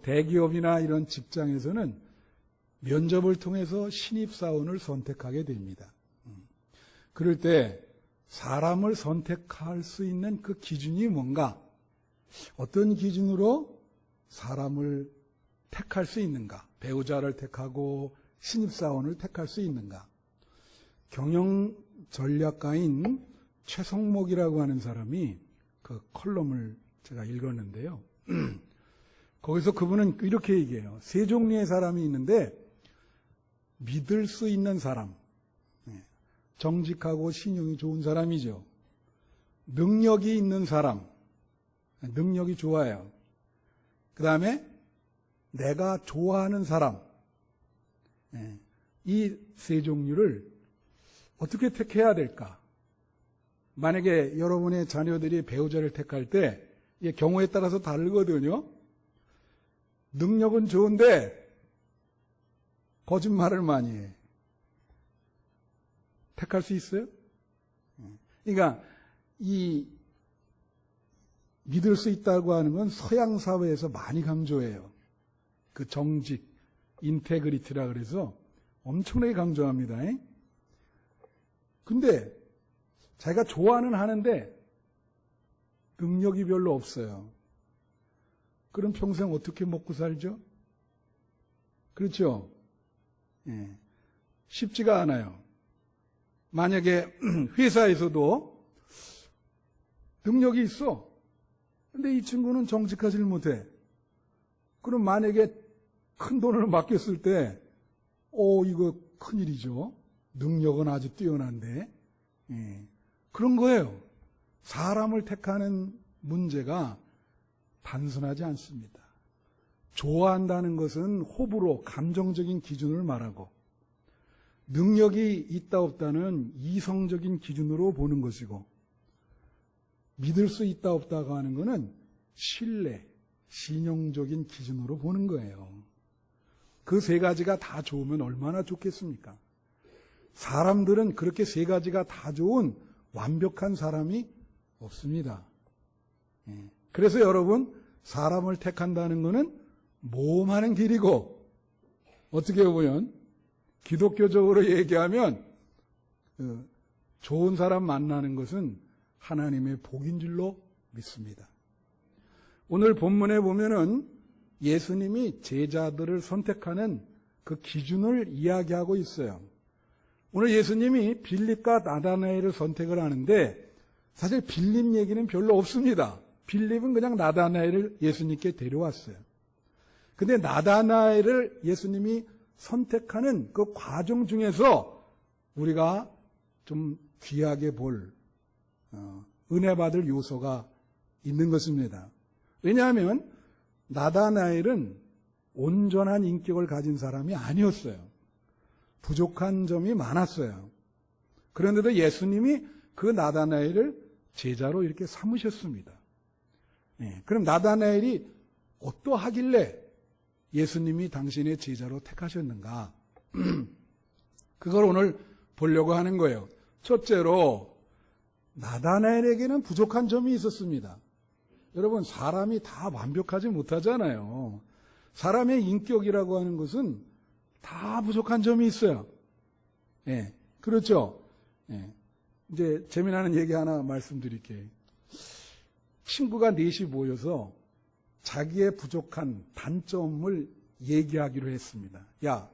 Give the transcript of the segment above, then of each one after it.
대기업이나 이런 직장에서는 면접을 통해서 신입사원을 선택하게 됩니다. 그럴 때 사람을 선택할 수 있는 그 기준이 뭔가? 어떤 기준으로 사람을 택할 수 있는가? 배우자를 택하고 신입사원을 택할 수 있는가? 경영전략가인 최성목이라고 하는 사람이 그 컬럼을 제가 읽었는데요. 거기서 그분은 이렇게 얘기해요. 세 종류의 사람이 있는데 믿을 수 있는 사람, 정직하고 신용이 좋은 사람이죠. 능력이 있는 사람, 능력이 좋아요. 그 다음에 내가 좋아하는 사람, 이 세 종류를 어떻게 택해야 될까? 만약에 여러분의 자녀들이 배우자를 택할 때 이게 경우에 따라서 다르거든요. 능력은 좋은데 거짓말을 많이 해. 택할 수 있어요? 그러니까 이 믿을 수 있다고 하는 건 서양 사회에서 많이 강조해요. 그 정직, 인테그리티라 그래서 엄청나게 강조합니다. 근데 자기가 좋아는 하는데 능력이 별로 없어요. 그럼 평생 어떻게 먹고 살죠? 그렇죠? 쉽지가 않아요. 만약에 회사에서도 능력이 있어. 근데 이 친구는 정직하지 못해. 그럼 만약에 큰 돈을 맡겼을 때, 이거 큰일이죠. 능력은 아주 뛰어난데. 그런 거예요. 사람을 택하는 문제가 단순하지 않습니다. 좋아한다는 것은 호불호, 감정적인 기준을 말하고 능력이 있다 없다는 이성적인 기준으로 보는 것이고 믿을 수 있다 없다고 하는 것은 신뢰, 신용적인 기준으로 보는 거예요. 그 세 가지가 다 좋으면 얼마나 좋겠습니까? 사람들은 그렇게 세 가지가 다 좋은 완벽한 사람이 없습니다. 그래서 여러분, 사람을 택한다는 것은 모험하는 길이고, 어떻게 보면 기독교적으로 얘기하면 좋은 사람 만나는 것은 하나님의 복인 줄로 믿습니다. 오늘 본문에 보면은 예수님이 제자들을 선택하는 그 기준을 이야기하고 있어요. 오늘 예수님이 빌립과 나다나엘을 선택을 하는데 사실 빌립 얘기는 별로 없습니다. 빌립은 그냥 나다나엘을 예수님께 데려왔어요. 근데 나다나엘을 예수님이 선택하는 그 과정 중에서 우리가 좀 귀하게 볼 은혜 받을 요소가 있는 것입니다. 왜냐하면 나다나엘은 온전한 인격을 가진 사람이 아니었어요. 부족한 점이 많았어요. 그런데도 예수님이 그 나다나엘을 제자로 이렇게 삼으셨습니다. 그럼 나다나엘이 어떠하길래 예수님이 당신의 제자로 택하셨는가? 그걸 오늘 보려고 하는 거예요. 첫째로 나다나엘에게는 부족한 점이 있었습니다. 여러분, 사람이 다 완벽하지 못하잖아요. 사람의 인격이라고 하는 것은 다 부족한 점이 있어요. 그렇죠? 이제 재미나는 얘기 하나 말씀드릴게요. 친구가 넷이 모여서 자기의 부족한 단점을 얘기하기로 했습니다. 야,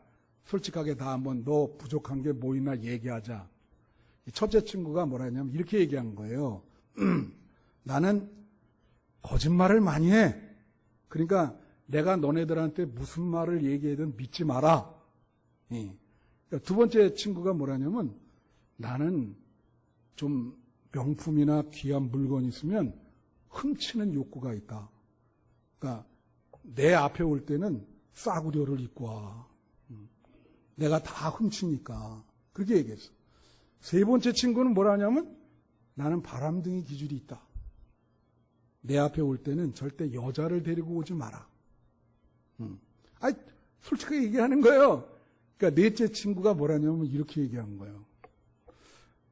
솔직하게 다 한번 너 부족한 게 뭐 있나 얘기하자. 첫째 친구가 뭐라 했냐면 이렇게 얘기한 거예요. 나는 거짓말을 많이 해. 그러니까 내가 너네들한테 무슨 말을 얘기하든 믿지 마라. 두 번째 친구가 뭐라냐면 나는 좀 명품이나 귀한 물건이 있으면 훔치는 욕구가 있다. 그러니까 내 앞에 올 때는 싸구려를 입고 와. 내가 다 훔치니까. 그렇게 얘기했어. 세 번째 친구는 뭐라냐면 나는 바람둥이 기질이 있다. 내 앞에 올 때는 절대 여자를 데리고 오지 마라. 솔직하게 얘기하는 거예요. 그러니까 넷째 친구가 뭐라냐면 이렇게 얘기한 거예요.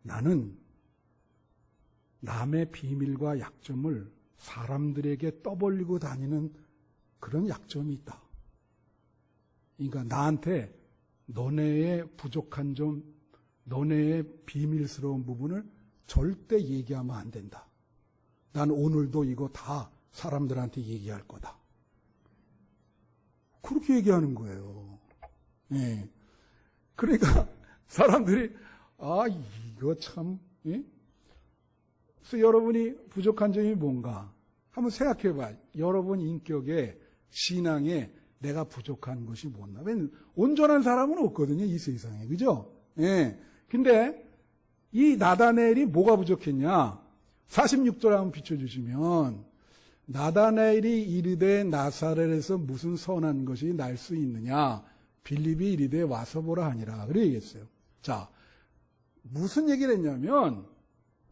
나는 남의 비밀과 약점을 사람들에게 떠벌리고 다니는 그런 약점이 있다. 그러니까 나한테 너네의 부족한 점, 너네의 비밀스러운 부분을 절대 얘기하면 안 된다. 난 오늘도 이거 다 사람들한테 얘기할 거다. 그렇게 얘기하는 거예요. 예. 그러니까 사람들이 이거 참, 예? 그래서 여러분이 부족한 점이 뭔가 한번 생각해 봐. 여러분 인격에, 신앙에 내가 부족한 것이 뭐나. 온전한 사람은 없거든요, 이 세상에. 그죠? 예. 근데 이 나다나엘이 뭐가 부족했냐? 46절 한번 비춰주시면, 나다나엘이 이르되 나사렛에서 무슨 선한 것이 날 수 있느냐? 빌립이 이르되 와서 보라 하니라. 그래 얘기했어요. 자, 무슨 얘기를 했냐면,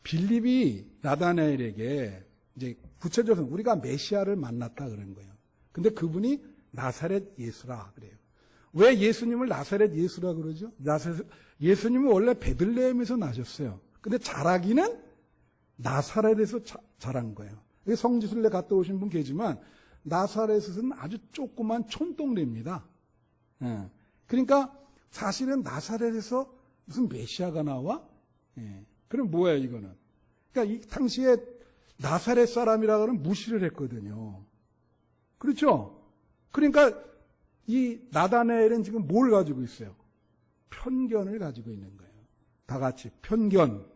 빌립이 나다나엘에게 이제 구체적으로 우리가 메시아를 만났다 그런 거예요. 근데 그분이 나사렛 예수라 그래요. 왜 예수님을 나사렛 예수라 그러죠? 예수님은 원래 베들레헴에서 나셨어요. 근데 자라기는 나사렛에서 자란 거예요. 성지순례 갔다 오신 분 계지만 나사렛은 아주 조그만 촌동네입니다. 예. 그러니까 사실은 나사렛에서 무슨 메시아가 나와? 예. 그럼 뭐예요 이거는? 그러니까 이 당시에 나사렛 사람이라고는 무시를 했거든요. 그렇죠? 그러니까 이 나다나엘은 지금 뭘 가지고 있어요? 편견을 가지고 있는 거예요. 다 같이 편견.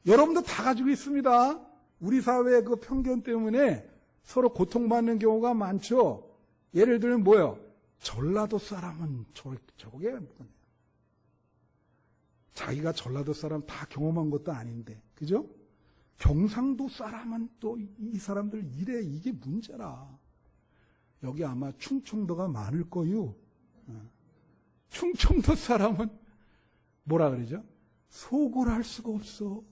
여러분도 다 가지고 있습니다. 우리 사회의 그 편견 때문에 서로 고통받는 경우가 많죠. 예를 들면 뭐예요? 전라도 사람은 저게 자기가 전라도 사람 다 경험한 것도 아닌데, 그죠? 경상도 사람은 또 이 사람들 이래, 이게 문제라. 여기 아마 충청도가 많을 거요. 충청도 사람은 뭐라 그러죠? 속을 할 수가 없어.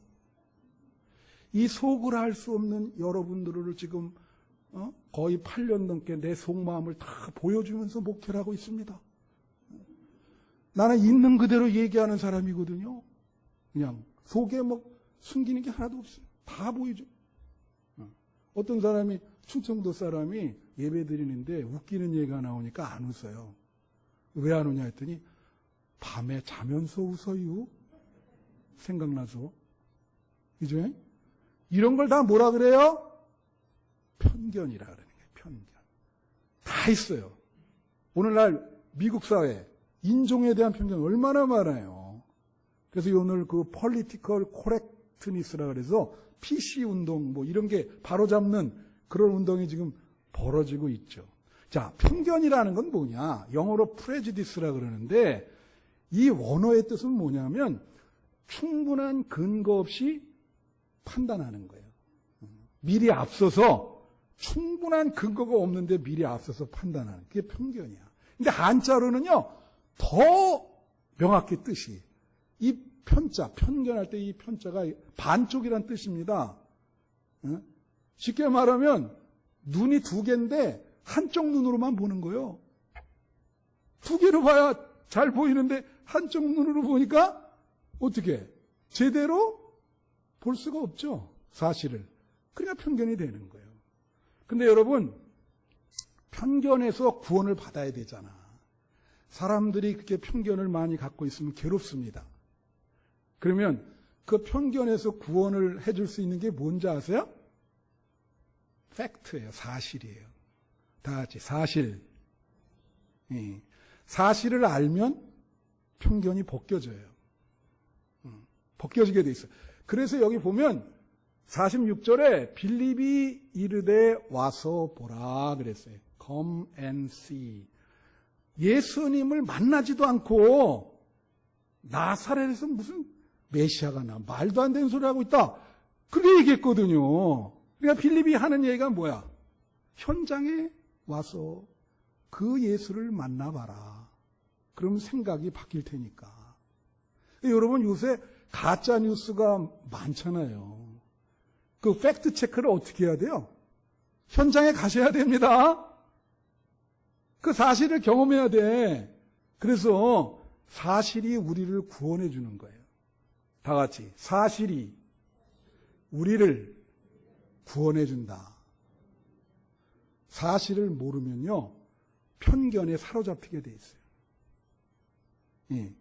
이 속을 할 수 없는 여러분들을 지금 거의 8년 넘게 내 속마음을 다 보여주면서 목회를 하고 있습니다. 나는 있는 그대로 얘기하는 사람이거든요. 그냥 속에 뭐 숨기는 게 하나도 없어요. 다 보이죠. 어떤 사람이 충청도 사람이 예배 드리는데 웃기는 얘기가 나오니까 안 웃어요. 왜 안 웃냐 했더니 밤에 자면서 웃어요. 생각나서. 그죠? 이런 걸 다 뭐라 그래요? 편견이라 그러는 거예요. 편견. 다 있어요. 오늘날 미국 사회 인종에 대한 편견 얼마나 많아요. 그래서 오늘 그 political correctness라 그래서 PC 운동 뭐 이런 게 바로잡는 그런 운동이 지금 벌어지고 있죠. 자, 편견이라는 건 뭐냐? 영어로 prejudice라 그러는데 이 원어의 뜻은 뭐냐면 충분한 근거 없이 판단하는 거예요. 미리 앞서서 충분한 근거가 없는데 미리 앞서서 판단하는 그게 편견이야. 근데 한자로는요 더 명확히 뜻이 이 편자, 편견할 때 이 편자가 반쪽이란 뜻입니다. 쉽게 말하면 눈이 두 개인데 한쪽 눈으로만 보는 거예요. 두 개로 봐야 잘 보이는데 한쪽 눈으로 보니까 어떻게 제대로 볼 수가 없죠. 사실을. 그러니까 편견이 되는 거예요. 근데 여러분 편견에서 구원을 받아야 되잖아. 사람들이 그렇게 편견을 많이 갖고 있으면 괴롭습니다. 그러면 그 편견에서 구원을 해줄 수 있는 게 뭔지 아세요? 팩트예요. 사실이에요. 다 같이 사실. 사실을 알면 편견이 벗겨져요. 벗겨지게 돼 있어요. 그래서 여기 보면 46절에 빌립이 이르되 와서 보라 그랬어요. Come and see. 예수님을 만나지도 않고 나사렛에서 무슨 메시아가 나 말도 안 되는 소리 하고 있다. 그렇게 얘기했거든요. 그러니까 빌립이 하는 얘기가 뭐야? 현장에 와서 그 예수를 만나봐라. 그러면 생각이 바뀔 테니까. 여러분 요새 가짜 뉴스가 많잖아요. 그 팩트 체크를 어떻게 해야 돼요? 현장에 가셔야 됩니다. 그 사실을 경험해야 돼. 그래서 사실이 우리를 구원해 주는 거예요. 다 같이 사실이 우리를 구원해 준다. 사실을 모르면요, 편견에 사로잡히게 돼 있어요. 예.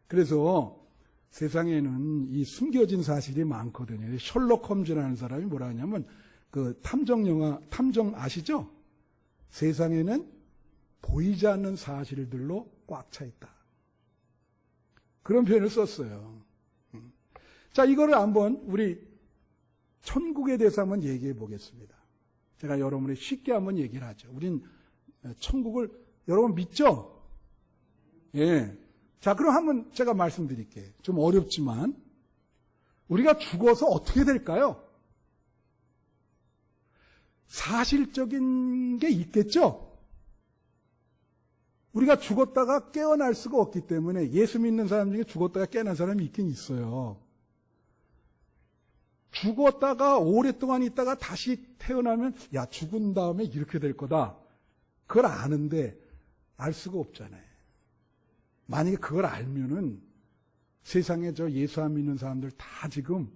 그래서 세상에는 이 숨겨진 사실이 많거든요. 셜록 홈즈라는 사람이 뭐라 하냐면, 그 탐정 영화, 탐정 아시죠? 세상에는 보이지 않는 사실들로 꽉 차 있다. 그런 표현을 썼어요. 자, 이거를 한번 우리 천국에 대해서 한번 얘기해 보겠습니다. 제가 여러분이 쉽게 한번 얘기를 하죠. 우린 천국을 여러분 믿죠? 예. 자, 그럼 한번 제가 말씀드릴게요. 좀 어렵지만 우리가 죽어서 어떻게 될까요? 사실적인 게 있겠죠? 우리가 죽었다가 깨어날 수가 없기 때문에 예수 믿는 사람 중에 죽었다가 깨어난 사람이 있긴 있어요. 죽었다가 오랫동안 있다가 다시 태어나면 야, 죽은 다음에 이렇게 될 거다. 그걸 아는데 알 수가 없잖아요. 만약에 그걸 알면은 세상에 저 예수 안 믿는 사람들 다 지금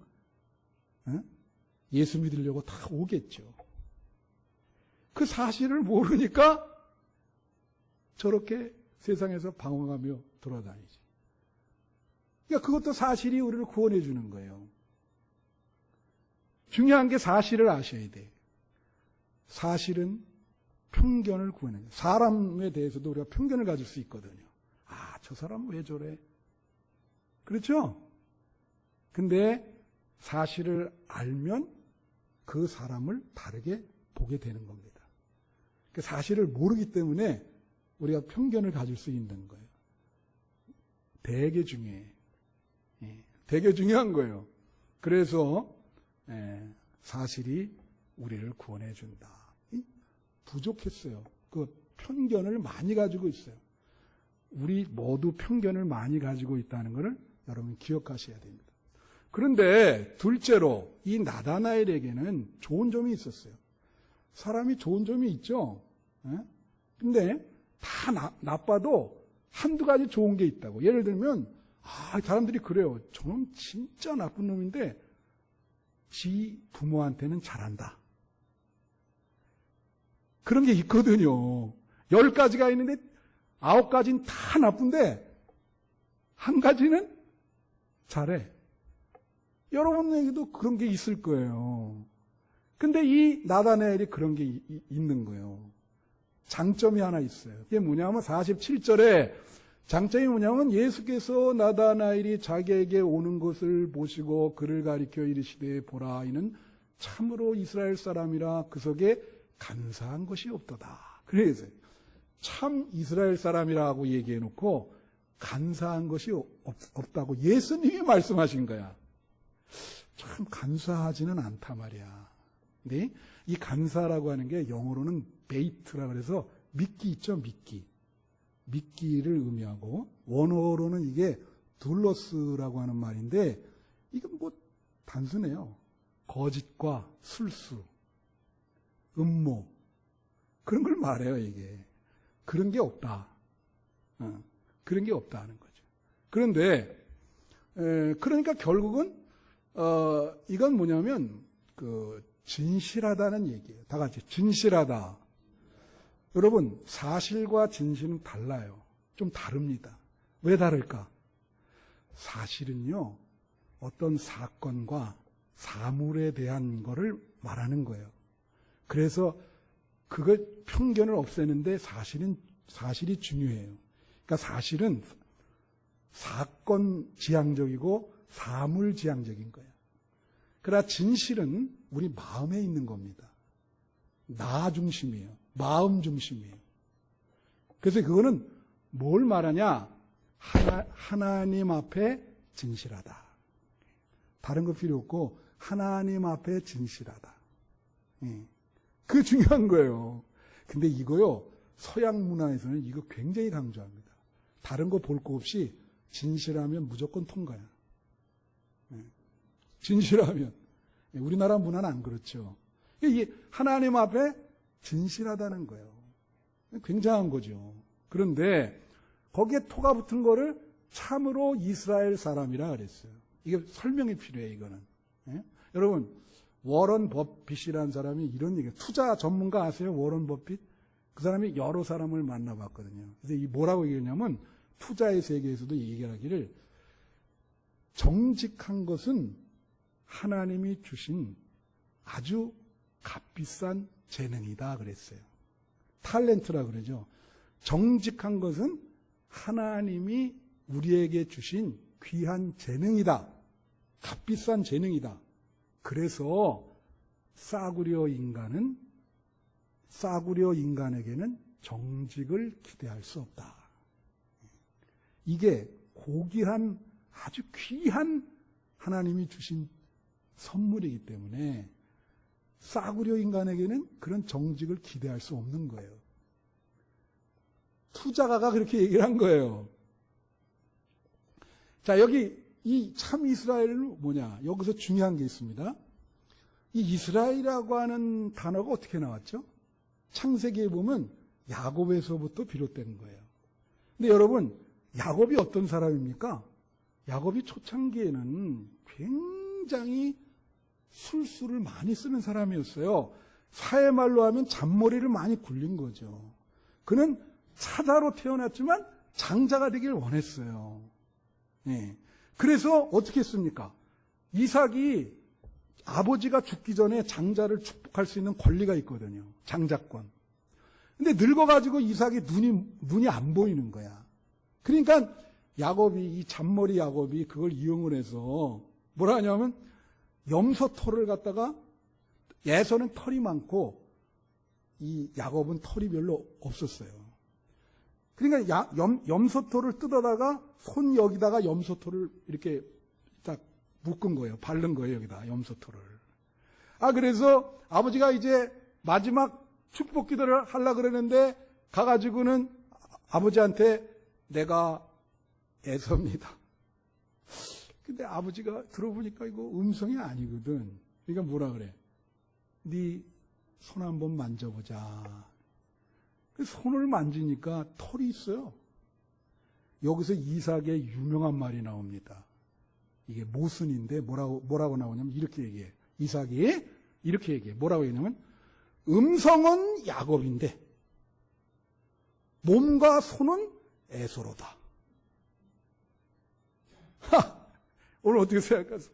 예수 믿으려고 다 오겠죠. 그 사실을 모르니까 저렇게 세상에서 방황하며 돌아다니지. 그러니까 그것도 사실이 우리를 구원해 주는 거예요. 중요한 게 사실을 아셔야 돼. 사실은 편견을 구해내요. 사람에 대해서도 우리가 편견을 가질 수 있거든요. 아, 저 사람 왜 저래? 그렇죠? 근데 사실을 알면 그 사람을 다르게 보게 되는 겁니다. 그 사실을 모르기 때문에 우리가 편견을 가질 수 있는 거예요. 되게 중요해. 되게 중요한 거예요. 그래서 사실이 우리를 구원해 준다. 부족했어요. 그 편견을 많이 가지고 있어요. 우리 모두 편견을 많이 가지고 있다는 것을 여러분 기억하셔야 됩니다. 그런데 둘째로 이 나다나엘에게는 좋은 점이 있었어요. 사람이 좋은 점이 있죠. 근데 다 나빠도 한두 가지 좋은 게 있다고. 예를 들면 사람들이 그래요. 저놈 진짜 나쁜 놈인데 지 부모한테는 잘한다. 그런 게 있거든요. 10가지가 있는데 9가지는 다 나쁜데 한 가지는 잘해. 여러분에게도 그런 게 있을 거예요. 근데 이 나다나엘이 그런 게 있는 거예요. 장점이 하나 있어요. 그게 뭐냐면 47절에 장점이 뭐냐면 예수께서 나다나엘이 자기에게 오는 것을 보시고 그를 가리켜 이르시되 보라 이는 참으로 이스라엘 사람이라 그 속에 간사한 것이 없도다. 그래서 참 이스라엘 사람이라고 얘기해 놓고 간사한 것이 없다고 예수님이 말씀하신 거야. 참 간사하지는 않다 말이야. 근데 이 간사라고 하는 게 영어로는 베이트라 그래서 미끼 있죠, 미끼. 미끼를 의미하고 원어로는 이게 둘러스라고 하는 말인데 이건 뭐 단순해요. 거짓과 술수, 음모 그런 걸 말해요. 이게 그런 게 없다. 그런 게 없다는 거죠. 그런데 그러니까 결국은 이건 뭐냐면 그 진실하다는 얘기예요. 다 같이 진실하다. 여러분 사실과 진실은 달라요. 좀 다릅니다. 왜 다를까? 사실은요 어떤 사건과 사물에 대한 거를 말하는 거예요. 그래서 그거 편견을 없애는데 사실이 중요해요. 그러니까 사실은 사건 지향적이고 사물 지향적인 거예요. 그러나 진실은 우리 마음에 있는 겁니다. 나 중심이에요. 마음 중심이에요. 그래서 그거는 뭘 말하냐? 하나님 앞에 진실하다. 다른 거 필요 없고 하나님 앞에 진실하다. 그게 중요한 거예요. 근데 이거요, 서양 문화에서는 이거 굉장히 강조합니다. 다른 거 볼 거 없이 진실하면 무조건 통과야. 진실하면. 우리나라 문화는 안 그렇죠. 이게 하나님 앞에 진실하다는 거예요. 굉장한 거죠. 그런데 거기에 토가 붙은 거를 참으로 이스라엘 사람이라 그랬어요. 이게 설명이 필요해요, 이거는. 여러분, 워런 버핏이라는 사람이 이런 얘기예요. 투자 전문가 아세요? 워런 버핏? 그 사람이 여러 사람을 만나봤거든요. 그래서 이 뭐라고 얘기했냐면 투자의 세계에서도 얘기하기를 정직한 것은 하나님이 주신 아주 값비싼 재능이다 그랬어요. 탤런트라 그러죠. 정직한 것은 하나님이 우리에게 주신 귀한 재능이다. 값비싼 재능이다. 그래서 싸구려 인간에게는 정직을 기대할 수 없다. 이게 고귀한 아주 귀한 하나님이 주신 선물이기 때문에 싸구려 인간에게는 그런 정직을 기대할 수 없는 거예요. 투자가가 그렇게 얘기를 한 거예요. 자, 여기 이 참 이스라엘은 뭐냐? 여기서 중요한 게 있습니다. 이 이스라엘이라고 하는 단어가 어떻게 나왔죠? 창세기에 보면 야곱에서부터 비롯되는 거예요. 근데 여러분, 야곱이 어떤 사람입니까? 야곱이 초창기에는 굉장히 술수를 많이 쓰는 사람이었어요. 사회말로 하면 잔머리를 많이 굴린 거죠. 그는 차자로 태어났지만 장자가 되길 원했어요. 네. 그래서 어떻게 했습니까? 이삭이 아버지가 죽기 전에 장자를 축복할 수 있는 권리가 있거든요. 장자권. 근데 늙어가지고 이삭이 눈이 안 보이는 거야. 그러니까 야곱이, 이 잔머리 야곱이 그걸 이용을 해서 뭐라 하냐면 염소털을 갖다가 에서는 털이 많고 이 야곱은 털이 별로 없었어요. 그러니까 염소털을 뜯어다가 손 여기다가 염소털을 이렇게 딱 묶은 거예요. 바른 거예요, 여기다 염소털을. 그래서 아버지가 이제 마지막 축복 기도를 하려고 그러는데 가가지고는 아버지한테 내가 에서입니다. 근데 아버지가 들어보니까 이거 음성이 아니거든. 그러니까 뭐라 그래? 네 손 한번 만져보자. 손을 만지니까 털이 있어요. 여기서 이삭의 유명한 말이 나옵니다. 이게 모순인데 뭐라고 나오냐면 이렇게 얘기해. 이삭이 이렇게 얘기해. 뭐라고 얘기하냐면 음성은 야곱인데 몸과 손은 에서로다. 오늘 어떻게 생각하세요?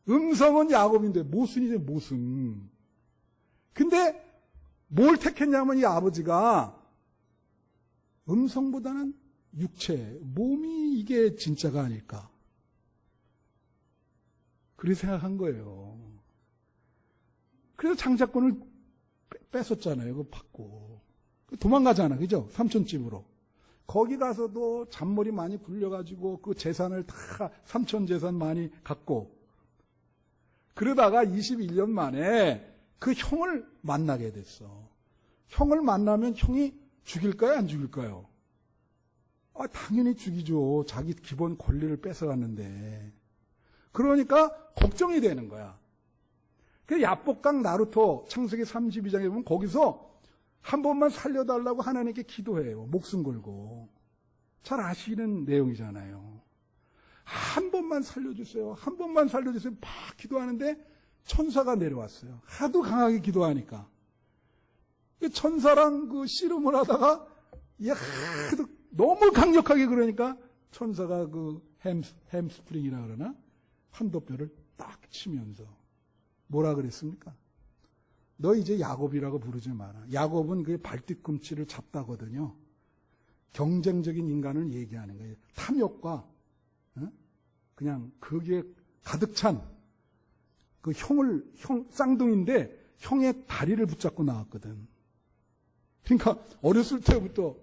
음성은 야곱인데 모순이죠, 모순. 근데 뭘 택했냐면 이 아버지가 음성보다는 육체, 몸이 이게 진짜가 아닐까. 그렇게 생각한 거예요. 그래서 장자권을 뺏었잖아요. 그거 받고. 도망가잖아. 그죠? 삼촌집으로. 거기 가서도 잔머리 많이 굴려가지고 그 재산을 다 삼촌 재산 많이 갖고 그러다가 21년 만에 그 형을 만나게 됐어. 형을 만나면 형이 죽일까요? 안 죽일까요? 당연히 죽이죠. 자기 기본 권리를 뺏어갔는데. 그러니까 걱정이 되는 거야. 그 야복강 나루토 창세기 32장에 보면 거기서 한 번만 살려달라고 하나님께 기도해요. 목숨 걸고. 잘 아시는 내용이잖아요. 한 번만 살려주세요. 한 번만 살려주세요. 막 기도하는데 천사가 내려왔어요. 하도 강하게 기도하니까. 천사랑 그 씨름을 하다가 하도 너무 강력하게 그러니까 천사가 그 햄스프링이라 그러나 환도뼈를 딱 치면서 뭐라 그랬습니까? 너 이제 야곱이라고 부르지 마라. 야곱은 그 발뒤꿈치를 잡다거든요. 경쟁적인 인간을 얘기하는 거예요. 탐욕과 그냥 거기에 가득 찬 그 형 쌍둥이인데 형의 다리를 붙잡고 나왔거든. 그러니까 어렸을 때부터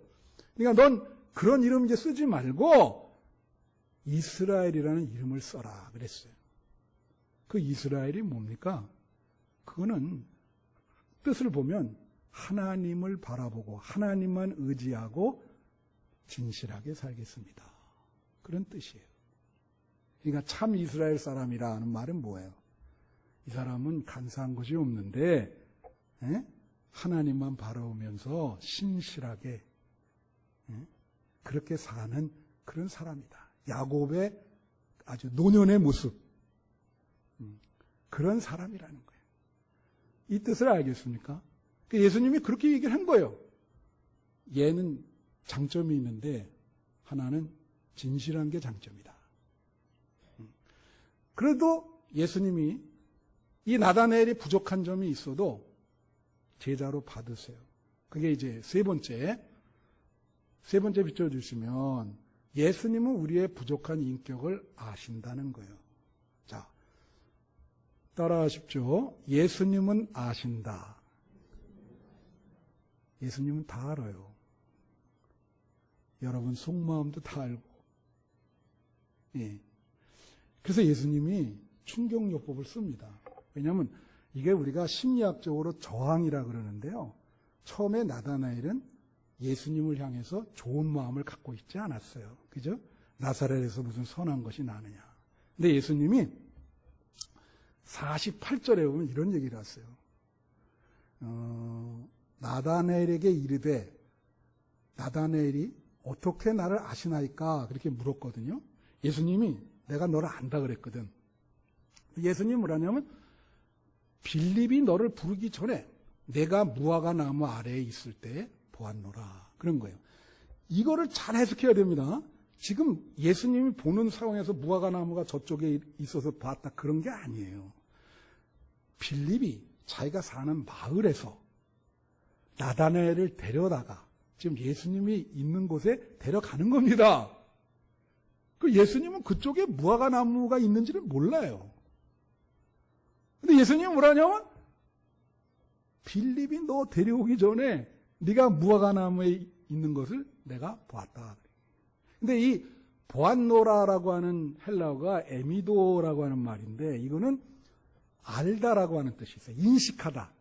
그러니까 넌 그런 이름 이제 쓰지 말고 이스라엘이라는 이름을 써라 그랬어요. 그 이스라엘이 뭡니까? 그거는 뜻을 보면 하나님을 바라보고 하나님만 의지하고 진실하게 살겠습니다. 그런 뜻이에요. 그러니까 참 이스라엘 사람이라는 말은 뭐예요? 이 사람은 간사한 것이 없는데 하나님만 바라보면서 신실하게 그렇게 사는 그런 사람이다. 야곱의 아주 노년의 모습. 그런 사람이라는 거예요. 이 뜻을 알겠습니까? 예수님이 그렇게 얘기를 한 거예요. 얘는 장점이 있는데 하나는 진실한 게 장점이다. 그래도 예수님이 이 나다나엘이 부족한 점이 있어도 제자로 받으세요. 그게 이제 세 번째 비춰주시면 예수님은 우리의 부족한 인격을 아신다는 거예요. 자, 따라하십시오. 예수님은 아신다. 예수님은 다 알아요. 여러분 속마음도 다 알고. 예. 그래서 예수님이 충격요법을 씁니다. 왜냐하면 이게 우리가 심리학적으로 저항이라 그러는데요. 처음에 나다나엘은 예수님을 향해서 좋은 마음을 갖고 있지 않았어요. 그죠? 나사렛에서 무슨 선한 것이 나느냐. 근데 예수님이 48절에 보면 이런 얘기를 하세요. 나다나엘에게 이르되 나다나엘이 어떻게 나를 아시나이까 그렇게 물었거든요. 예수님이 내가 너를 안다 그랬거든. 예수님이 뭐라냐면 빌립이 너를 부르기 전에 내가 무화과 나무 아래에 있을 때 보았노라. 그런 거예요. 이거를 잘 해석해야 됩니다. 지금 예수님이 보는 상황에서 무화과 나무가 저쪽에 있어서 봤다 그런 게 아니에요. 빌립이 자기가 사는 마을에서 나다나엘을 데려다가 지금 예수님이 있는 곳에 데려가는 겁니다. 그 예수님은 그쪽에 무화과 나무가 있는지를 몰라요. 근데 예수님은 뭐라냐면 빌립이 너 데려오기 전에 네가 무화과 나무에 있는 것을 내가 보았다. 근데 이 보았노라라고 하는 헬라어가 에미도라고 하는 말인데 이거는 알다라고 하는 뜻이 있어요. 인식하다.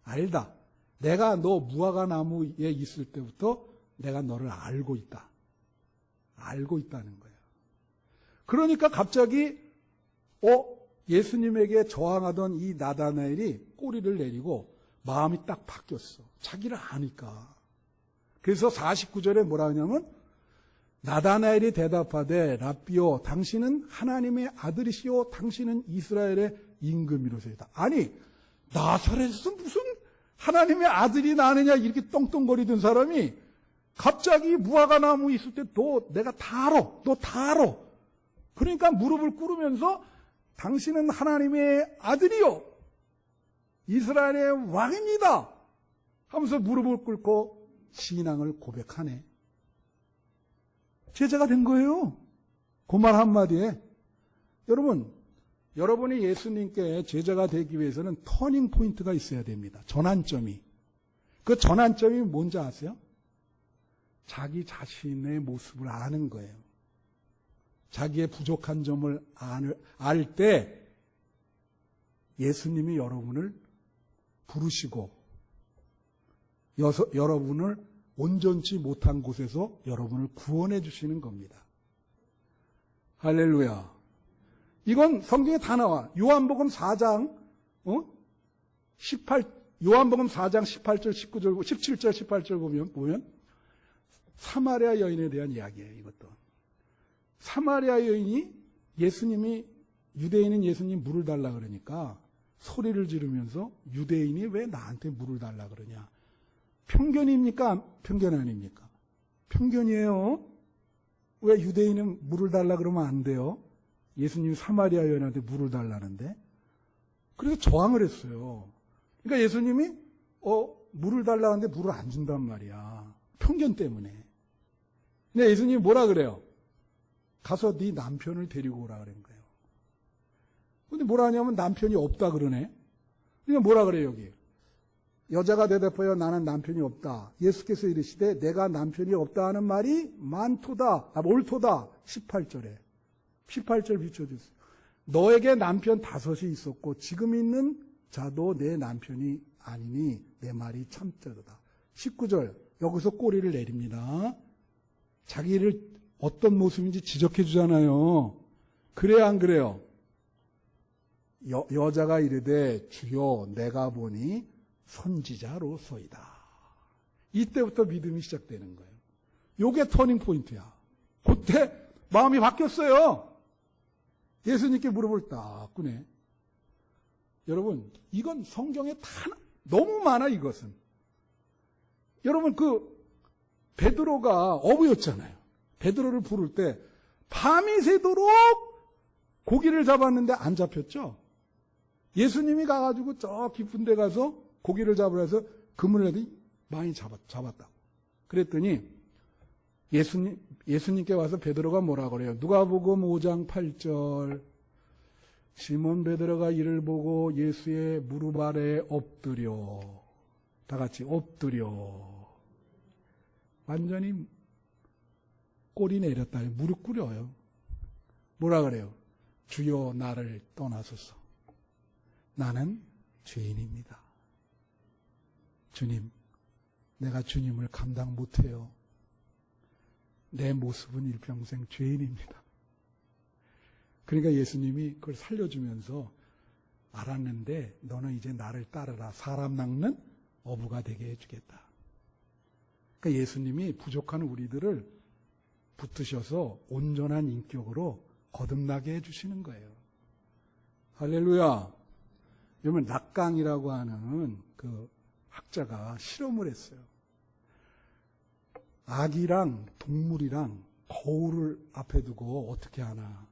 알다. 내가 너 무화과 나무에 있을 때부터 내가 너를 알고 있다. 알고 있다는 거예요. 그러니까 갑자기 예수님에게 저항하던 이 나다나엘이 꼬리를 내리고 마음이 딱 바뀌었어. 자기를 아니까. 그래서 49절에 뭐라 하냐면 나다나엘이 대답하되 라삐오 당신은 하나님의 아들이시오 당신은 이스라엘의 임금이로소이다. 아니 나사렛에서 무슨 하나님의 아들이 나느냐 이렇게 떵떵거리던 사람이 갑자기 무화과 나무 있을 때 너 내가 다 알아. 너 다 알아. 그러니까 무릎을 꿇으면서 당신은 하나님의 아들이요 이스라엘의 왕입니다 하면서 무릎을 꿇고 신앙을 고백하네. 제자가 된 거예요. 그 말 한마디에. 여러분이 예수님께 제자가 되기 위해서는 터닝 포인트가 있어야 됩니다. 전환점이. 그 전환점이 뭔지 아세요? 자기 자신의 모습을 아는 거예요. 자기의 부족한 점을 알 때 예수님이 여러분을 부르시고 여러분을 온전치 못한 곳에서 여러분을 구원해 주시는 겁니다. 할렐루야. 이건 성경에 다 나와. 요한복음 4장 18절, 19절, 17절, 18절 보면 사마리아 여인에 대한 이야기예요. 이것도. 사마리아 여인이 유대인은 예수님 물을 달라 그러니까 소리를 지르면서 유대인이 왜 나한테 물을 달라 그러냐. 편견입니까? 편견 아닙니까? 편견이에요. 왜 유대인은 물을 달라 그러면 안 돼요? 예수님 사마리아 여인한테 물을 달라는데. 그래서 저항을 했어요. 그러니까 예수님이 물을 달라는데 물을 안 준단 말이야. 편견 때문에. 근데 예수님이 뭐라 그래요? 가서 네 남편을 데리고 오라 그런 거예요. 근데 뭐라 하냐면 남편이 없다 그러네. 그러니까 뭐라 그래요 여기? 여자가 대답하여 나는 남편이 없다. 예수께서 이르시되 내가 남편이 없다 하는 말이 옳도다. 18절에. 18절 비춰주세요. 너에게 남편 5이 있었고 지금 있는 자도 내 남편이 아니니 내 말이 참되도다. 19절 여기서 꼬리를 내립니다. 자기를 어떤 모습인지 지적해 주잖아요. 그래야 안 그래요? 여자가 이르되 주여 내가 보니 선지자로소이다. 이때부터 믿음이 시작되는 거예요. 요게 터닝 포인트야. 그때 마음이 바뀌었어요. 예수님께 무릎을 딱 꿇네. 여러분, 이건 성경에 너무 많아, 이것은. 여러분, 베드로가 어부였잖아요. 베드로를 부를 때 밤이 새도록 고기를 잡았는데 안 잡혔죠? 예수님이 가가지고 저 깊은 데 가서 고기를 잡으라 해서 그물을 해도 많이 잡았다고. 그랬더니 예수님께 와서 베드로가 뭐라 그래요? 누가복음 5장 8절. 시몬 베드로가 이를 보고 예수의 무릎 아래 엎드려. 다 같이 엎드려. 완전히 꼬리 내렸다. 무릎 꿇어요. 뭐라 그래요? 주여 나를 떠나소서. 나는 죄인입니다. 주님, 내가 주님을 감당 못해요. 내 모습은 일평생 죄인입니다. 그러니까 예수님이 그걸 살려주면서 알았는데 너는 이제 나를 따르라. 사람 낚는 어부가 되게 해주겠다. 그러니까 예수님이 부족한 우리들을 붙드셔서 온전한 인격으로 거듭나게 해주시는 거예요. 할렐루야. 여러분, 락강이라고 하는 그 학자가 실험을 했어요. 아기랑 동물이랑 거울을 앞에 두고 어떻게 하나.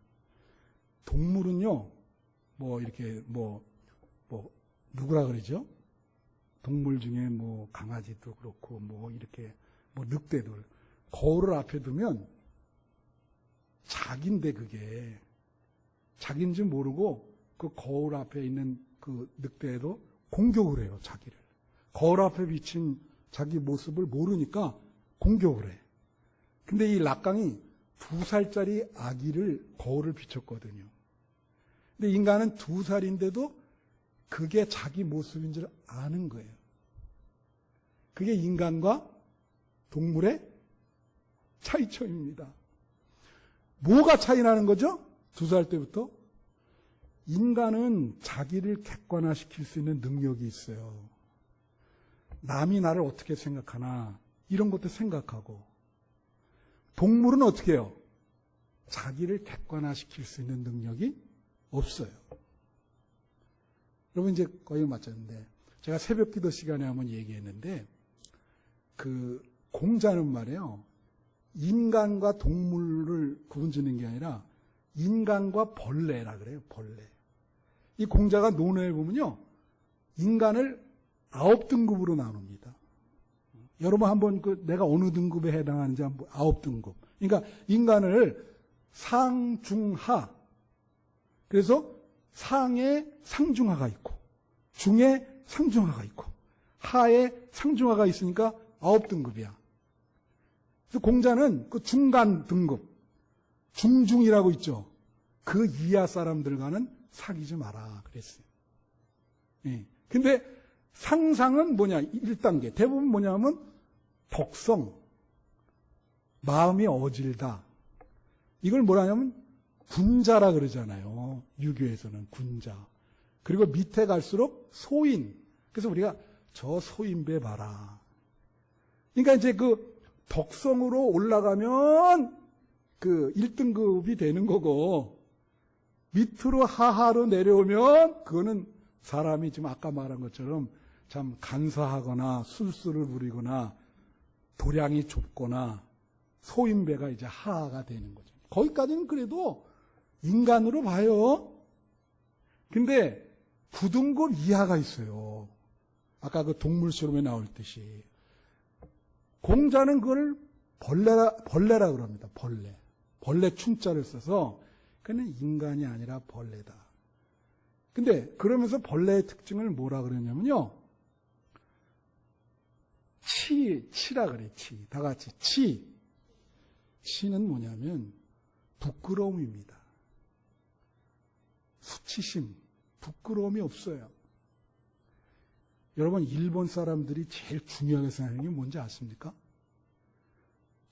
동물은요, 누구라 그러죠? 동물 중에 강아지도 그렇고, 늑대도. 거울을 앞에 두면 자기인데 그게. 자기인지 모르고 그 거울 앞에 있는 그 늑대도 공격을 해요, 자기를. 거울 앞에 비친 자기 모습을 모르니까 공격을 해. 근데 이 락강이 2살짜리 아기를 거울을 비췄거든요. 근데 인간은 2살인데도 그게 자기 모습인 줄 아는 거예요. 그게 인간과 동물의 차이점입니다. 뭐가 차이 나는 거죠? 2살 때부터? 인간은 자기를 객관화시킬 수 있는 능력이 있어요. 남이 나를 어떻게 생각하나 이런 것도 생각하고. 동물은 어떻게 해요? 자기를 객관화시킬 수 있는 능력이 없어요. 여러분, 이제 거의 맞췄는데 제가 새벽 기도 시간에 한번 얘기했는데 그 공자는 말이에요. 인간과 동물을 구분짓는 게 아니라 인간과 벌레라 그래요. 벌레. 이 공자가 논어에 보면요. 인간을 9등급으로 나눕니다. 여러분 한번 내가 어느 등급에 해당하는지 한번 9등급. 그러니까 인간을 상, 중, 하. 그래서 상에 상중하가 있고 중에 상중하가 있고 하에 상중하가 있으니까 9등급이야. 그래서 공자는 그 중간 등급, 중중이라고 있죠. 그 이하 사람들과는 사귀지 마라 그랬어요. 예. 근데 상상은 뭐냐? 1단계. 대부분 뭐냐면 덕성, 마음이 어질다. 이걸 뭐라냐면 군자라 그러잖아요. 유교에서는 군자. 그리고 밑에 갈수록 소인. 그래서 우리가 저 소인배 봐라. 그러니까 이제 그 덕성으로 올라가면 그 1등급이 되는 거고 밑으로 하하로 내려오면 그거는 사람이 지금 아까 말한 것처럼 참 간사하거나 술수를 부리거나 도량이 좁거나 소인배가 이제 하하가 되는 거죠. 거기까지는 그래도 인간으로 봐요. 근데 9등급 이하가 있어요. 아까 그 동물 실험에 나올 듯이. 공자는 그걸 벌레라 그럽니다. 벌레. 벌레 충자를 써서 그는 인간이 아니라 벌레다. 근데 그러면서 벌레의 특징을 뭐라 그러냐면요. 치라 그래, 치. 다 같이 치. 치는 뭐냐면 부끄러움입니다. 수치심, 부끄러움이 없어요. 여러분, 일본 사람들이 제일 중요하게 생각하는 게 뭔지 아십니까?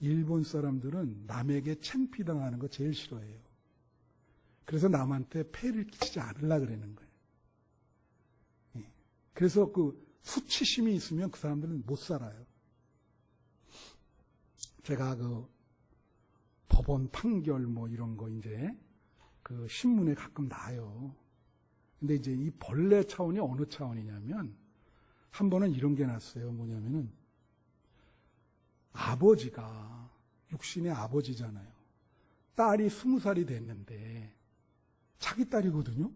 일본 사람들은 남에게 창피당하는 거 제일 싫어해요. 그래서 남한테 폐를 끼치지 않으려고 그러는 거예요. 그래서 그 수치심이 있으면 그 사람들은 못 살아요. 제가 그 법원 판결 이런 거 이제 그 신문에 가끔 나요. 근데 이제 이 벌레 차원이 어느 차원이냐면, 한 번은 이런 게 났어요. 뭐냐면은, 아버지가, 육신의 아버지잖아요. 딸이 20살이 됐는데, 자기 딸이거든요?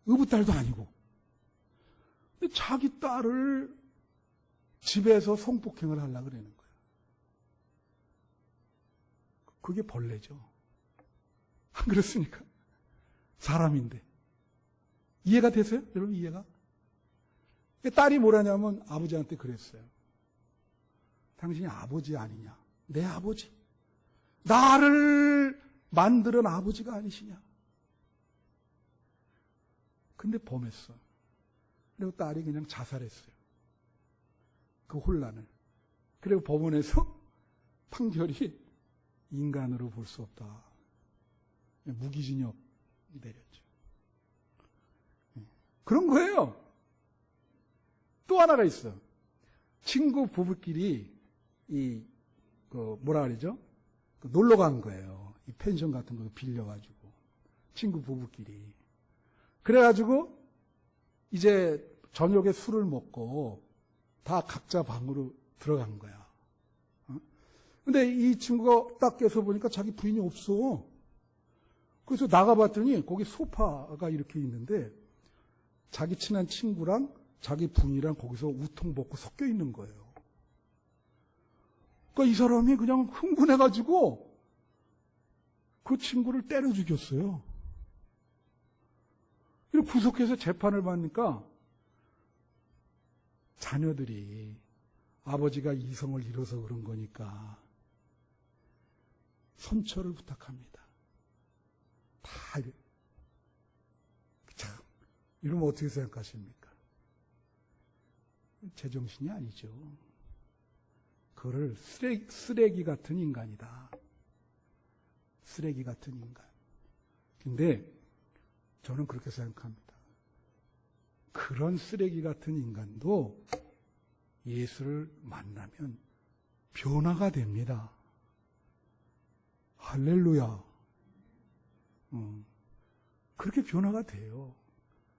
의붓딸도 아니고. 근데 자기 딸을 집에서 성폭행을 하려고 그러는 거예요. 그게 벌레죠. 안 그렇습니까? 사람인데. 이해가 되세요? 여러분 이해가? 딸이 뭐라냐면 아버지한테 그랬어요. 당신이 아버지 아니냐? 내 아버지. 나를 만드는 아버지가 아니시냐? 근데 범했어. 그리고 딸이 그냥 자살했어요. 그 혼란을. 그리고 법원에서 판결이 인간으로 볼 수 없다. 무기징역 내렸죠. 그런 거예요. 또 하나가 있어. 친구 부부끼리 뭐라 그러죠? 놀러 간 거예요. 이 펜션 같은 거 빌려가지고. 친구 부부끼리. 그래가지고 이제 저녁에 술을 먹고 다 각자 방으로 들어간 거야. 근데 이 친구가 딱 깨서 보니까 자기 부인이 없어. 그래서 나가봤더니 거기 소파가 이렇게 있는데 자기 친한 친구랑 자기 부인이랑 거기서 우통 벗고 섞여 있는 거예요. 그러니까 이 사람이 그냥 흥분해가지고 그 친구를 때려 죽였어요. 그리고 구속해서 재판을 받으니까 자녀들이 아버지가 이성을 잃어서 그런 거니까 선처를 부탁합니다. 다 참 이러면 어떻게 생각하십니까? 제정신이 아니죠. 그거를 쓰레기 같은 인간이다. 쓰레기 같은 인간. 근데 저는 그렇게 생각합니다. 그런 쓰레기 같은 인간도 예수를 만나면 변화가 됩니다. 할렐루야. 그렇게 변화가 돼요.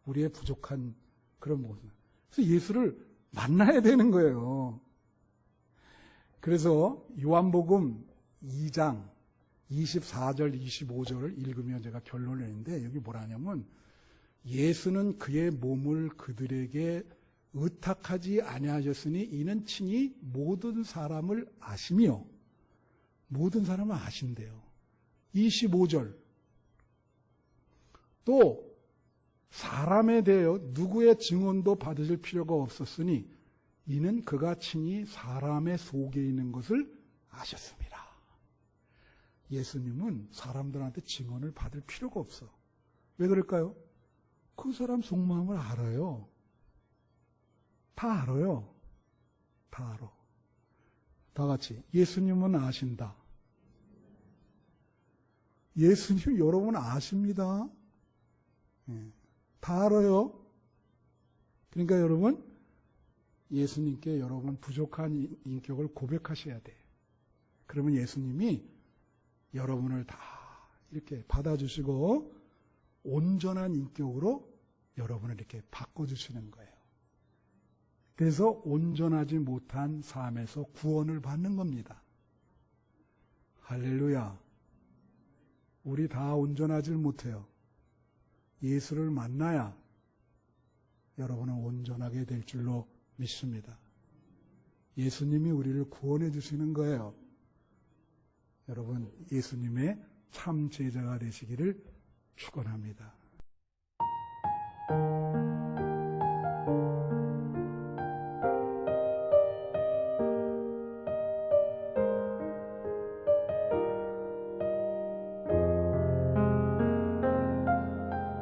우리의 부족한 그런 모습. 그래서 예수를 만나야 되는 거예요. 그래서 요한복음 2장 24절, 25절을 읽으면 제가 결론을 내는데 여기 뭐라냐면 예수는 그의 몸을 그들에게 의탁하지 아니하셨으니 이는 친히 모든 사람을 아시며 모든 사람을 아신대요. 25절 또 사람에 대하여 누구의 증언도 받으실 필요가 없었으니 이는 그가 친히 사람의 속에 있는 것을 아셨습니다. 예수님은 사람들한테 증언을 받을 필요가 없어. 왜 그럴까요? 그 사람 속마음을 알아요. 다 알아요. 다 알아. 다 같이 예수님은 아신다. 예수님 여러분 아십니다. 다 알아요. 그러니까 여러분 예수님께 여러분 부족한 인격을 고백하셔야 돼. 그러면 예수님이 여러분을 다 이렇게 받아주시고 온전한 인격으로 여러분을 이렇게 바꿔주시는 거예요. 그래서 온전하지 못한 삶에서 구원을 받는 겁니다. 할렐루야. 우리 다 온전하지 못해요. 예수를 만나야 여러분은 온전하게 될 줄로 믿습니다. 예수님이 우리를 구원해 주시는 거예요. 여러분 예수님의 참 제자가 되시기를 축원합니다.